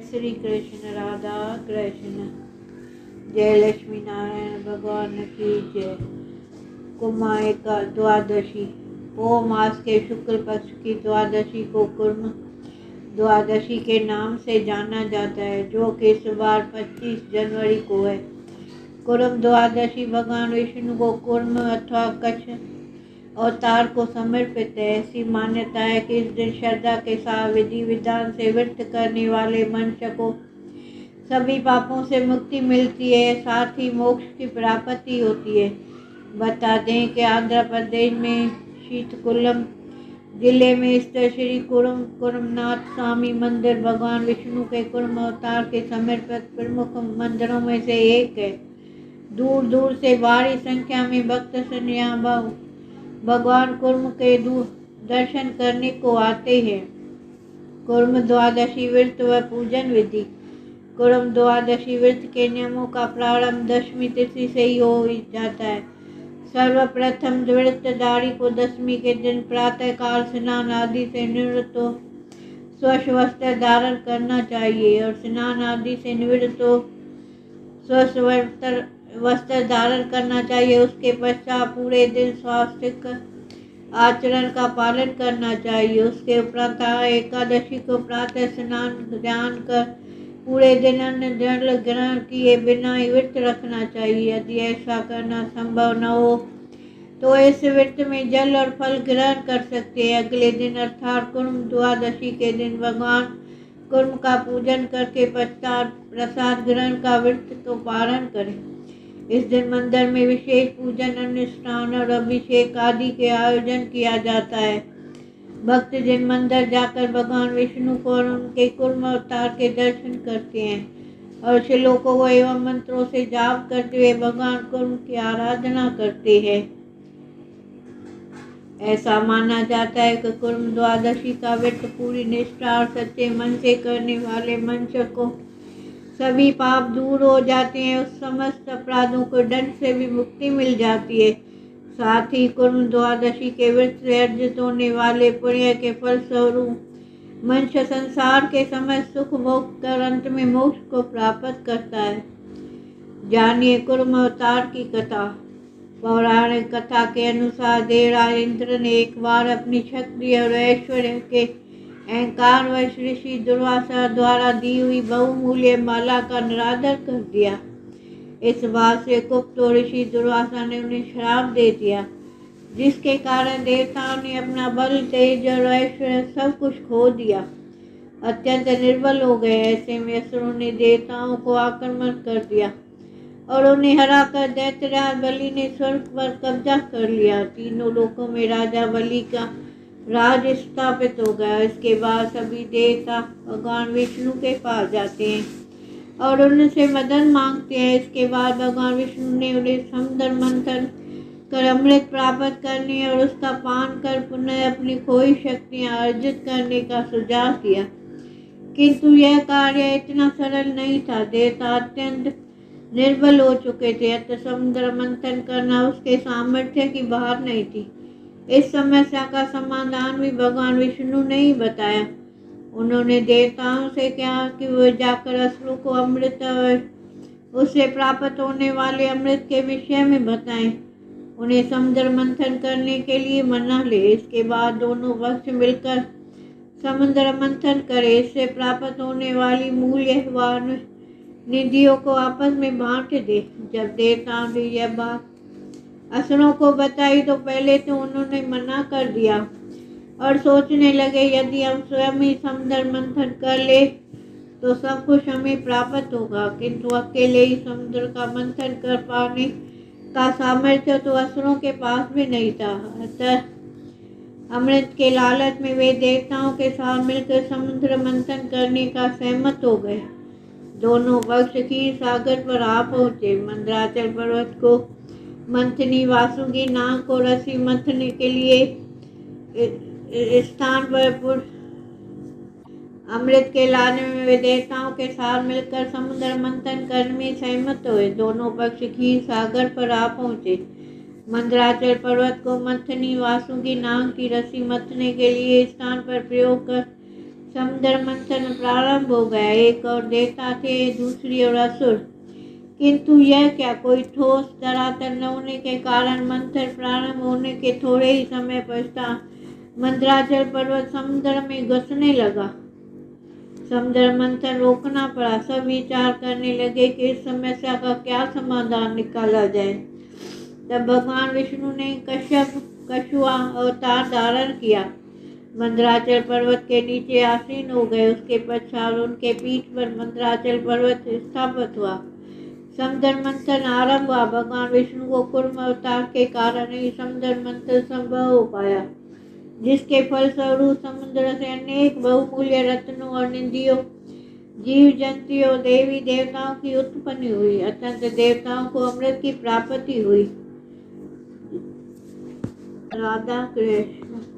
श्री कृष्ण राधा कृष्ण। जय लक्ष्मी नारायण भगवान की जय। कुमार का द्वादशी। पो मास के शुक्ल पक्ष की द्वादशी को कुर्म द्वादशी के नाम से जाना जाता है, जो कि इस बार 25 जनवरी को है। कुर्म द्वादशी भगवान विष्णु को कुर्म अथवा कच्छ अवतार को समर्पित है। ऐसी मान्यता है कि इस दिन श्रद्धा के साथ विधि विधान से व्रत करने वाले मनुष्य को सभी पापों से मुक्ति मिलती है, साथ ही मोक्ष की प्राप्ति होती है। बता दें कि आंध्र प्रदेश में शीतकुलम जिले में स्थित श्री कुर्मनाथ स्वामी मंदिर भगवान विष्णु के कुर्म अवतार के समर्पित प्रमुख मंदिरों में से एक है। दूर दूर से भारी संख्या में भक्त सन्यासी भगवान कुर्म के दर्शन करने को आते हैं। कुर्म द्वादशी व्रत व पूजन विधि। कुर्म द्वादशी व्रत के नियमों का प्रारंभ दशमी तिथि से ही हो जाता है। सर्वप्रथम व्रतधारी को दशमी के दिन प्रातः काल स्नान आदि से निवृत्त हो स्वच्छ वस्त्र धारण करना चाहिए और स्नान आदि से निवृत्त हो स्वच्छ वस्त्र धारण करना चाहिए। उसके पश्चात पूरे दिन स्वास्थ्य आचरण का पालन करना चाहिए। उसके उपरांत एकादशी को प्रातः स्नान ध्यान कर पूरे दिन अन्न जल ग्रहण किए बिना ही व्रत रखना चाहिए। यदि ऐसा करना संभव न हो तो इस व्रत में जल और फल ग्रहण कर सकते हैं। अगले दिन अर्थात कुर्म द्वादशी के दिन भगवान कुर्म का पूजन करके पश्चात प्रसाद ग्रहण का व्रत को पारण करें। इस दिन मंदिर में विशेष पूजन अनुष्ठान और अभिषेक आदि के आयोजन किया जाता है। भक्त जिन मंदिर जाकर भगवान विष्णु को और उनके कुर्म अवतार के दर्शन करते हैं और श्लोकों एवं मंत्रों से जाप करते हुए भगवान कुर्म की आराधना करते हैं। ऐसा माना जाता है कि कुर्म द्वादशी का व्रत पूरी निष्ठा और सच्चे मन से करने वाले मनुष्य को सभी पाप दूर हो जाते हैं। उस समस्त अपराधों को दंड से भी मुक्ति मिल जाती है। साथ ही कुर्म द्वादशी के व्रत से अर्जित होने वाले पुण्य के फल स्वरूप मनुष्य संसार के समय सुख भोग कर अंत में मोक्ष को प्राप्त करता है। जानिए कुर्म अवतार की कथा। पौराणिक कथा के अनुसार देवराज इंद्र ने एक बार अपनी शक्ति और ऐश्वर्य के अहंकार व ऋषि दुर्वासा द्वारा दी हुई बहुमूल्य माला का निरादर कर दिया। इस बात से कुपित ऋषि दुर्वासा ने उन्हें श्राप दे दिया, जिसके कारण देवताओं ने अपना बल तेज और ऐश्वर्य सब कुछ खो दिया, अत्यंत निर्बल हो गए। ऐसे में असुरों ने देवताओं को आक्रमण कर दिया और उन्हें हराकर दैत्यराज बलि ने स्वर्ग पर कब्जा कर लिया। तीनों लोकों में राजा बलि का राज स्थापित हो गया। इसके बाद सभी देवता भगवान विष्णु के पास जाते हैं और उनसे मदद मांगते हैं। इसके बाद भगवान विष्णु ने उन्हें समुद्र मंथन कर अमृत प्राप्त करने और उसका पान कर पुनः अपनी खोई शक्तियां अर्जित करने का सुझाव दिया, किंतु यह कार्य इतना सरल नहीं था। देवता अत्यंत निर्बल हो चुके थे, अतः समुद्र मंथन करना उसके सामर्थ्य की बाहर नहीं थी। इस समस्या का समाधान भी भगवान विष्णु ने ही बताया। उन्होंने देवताओं से कहा कि वे जाकर असुरों को अमृत और उससे प्राप्त होने वाले अमृत के विषय में बताएं, उन्हें समुद्र मंथन करने के लिए मना ले। इसके बाद दोनों पक्ष मिलकर समुद्र मंथन करें। इससे प्राप्त होने वाली मूल्यवान निधियों को आपस में बांट दे। जब देवताओं ने यह बात असुरों को बताई तो पहले तो उन्होंने मना कर दिया और सोचने लगे, यदि हम स्वयं ही समुद्र मंथन कर ले तो सब कुछ हमें प्राप्त होगा, किंतु अकेले ही समुद्र का मंथन कर पाने का सामर्थ्य तो असुरों के पास भी नहीं था। अतः अमृत के लालच में वे देवताओं के साथ मिलकर समुद्र मंथन करने का सहमत हो गए। दोनों पक्ष क्षीर सागर पर आ पहुंचे। मंदराचल पर्वत को मंथनी वासुकी नाग को रस्सी मंथने के लिए स्थान पर अमृत के लाने में वे देवताओं के साथ मिलकर समुद्र मंथन करने में सहमत हुए। दोनों पक्ष क्षीर सागर पर आ पहुंचे। मंदराचल पर्वत को मंथनी वासुकी नाग की रस्सी मंथने के लिए स्थान पर प्रयोग कर समुद्र मंथन प्रारंभ हो गया। एक और देवता थे, दूसरी ओर असुर। किंतु यह क्या, कोई ठोस धरातल न होने के कारण मंथन प्रारंभ होने के थोड़े ही समय पश्चात मंदराचल पर्वत समुद्र में घुसने लगा। समुद्र मंथन रोकना पड़ा। सब विचार करने लगे कि इस समस्या का क्या समाधान निकाला जाए। तब भगवान विष्णु ने कछुआ अवतार धारण किया, मंदराचल पर्वत के नीचे आसीन हो गए। उसके पश्चात उनके पीठ पर मंदराचल पर्वत स्थापित हुआ। समुद्र मंथन आरंभ हुआ। भगवान विष्णु को कूर्म अवतार के कारण ही समुद्र मंथन संभव हो पाया, जिसके फलस्वरूप समुद्र से अनेक बहुमूल्य रत्नों और निधियों, जीव जंतुओं, देवी देवताओं की उत्पत्ति हुई। अत्यंत देवताओं को अमृत की प्राप्ति हुई। राधा कृष्ण।